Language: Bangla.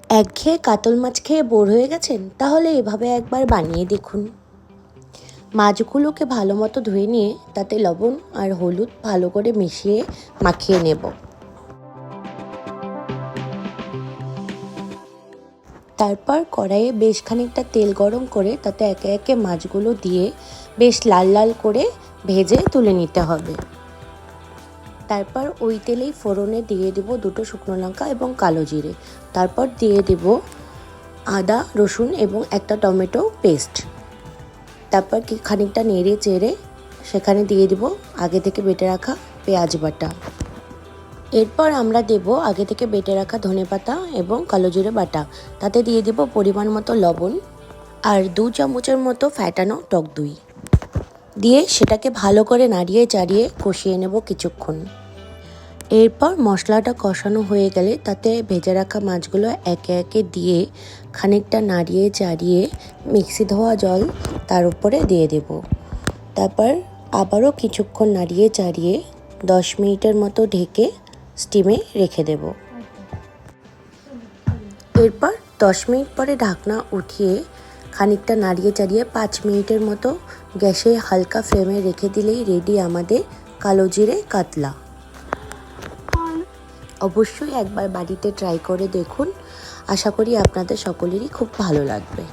একঘেয়ে কাতল মাছ খেয়ে বোর হয়ে গেছেন? তাহলে এভাবে একবার বানিয়ে দেখুন। মাছগুলোকে ভালো মতো ধুয়ে নিয়ে তাতে লবণ আর হলুদ ভালো করে মিশিয়ে মাখিয়ে নেব। তারপর কড়াইয়ে বেশ খানিকটা তেল গরম করে তাতে একে একে মাছগুলো দিয়ে বেশ লাল লাল করে ভেজে তুলে নিতে হবে। তারপর ওই তেলেই ফোড়নে দিয়ে দেব 2টো শুকনো লঙ্কা এবং কালো জিরে। তারপর দিয়ে দেব আদা রসুন এবং একটা টমেটো পেস্ট। তারপর খানিকটা নেড়ে চেড়ে সেখানে দিয়ে দেব আগে থেকে বেটে রাখা পেঁয়াজ বাটা। এরপর আমরা দেব আগে থেকে বেটে রাখা ধনেপাতা এবং কালো জিরে বাটা। তাতে দিয়ে দেব পরিমাণ মতো লবণ আর 2 চামচের মতো ফ্যাটানো টক দই দিয়ে সেটাকে ভালো করে নাড়িয়ে চাড়িয়ে কষিয়ে নেব কিছুক্ষণ। এরপর মশলাটা কষানো হয়ে গেলে তাতে ভেজে রাখা মাছগুলো একে একে দিয়ে খানিকটা নাড়িয়ে চাড়িয়ে মিক্সি ধোয়া জল তার উপরে দিয়ে দেব। তারপর আবারও কিছুক্ষণ নাড়িয়ে চাড়িয়ে 10 মিনিটের মতো ঢেকে স্টিমে রেখে দেব। এরপর 10 মিনিট পরে ঢাকনা উঠিয়ে খানিকটা নাড়িয়ে চাড়িয়ে 5 মিনিটের মতো গ্যাসে হালকা ফ্লেমে রেখে দিলেই রেডি আমাদের কালো জিরে কাতলা। অবশ্যই একবার বাড়িতে ট্রাই করে দেখুন। আশা করি আপনাদের সকলেরই খুব ভালো লাগবে।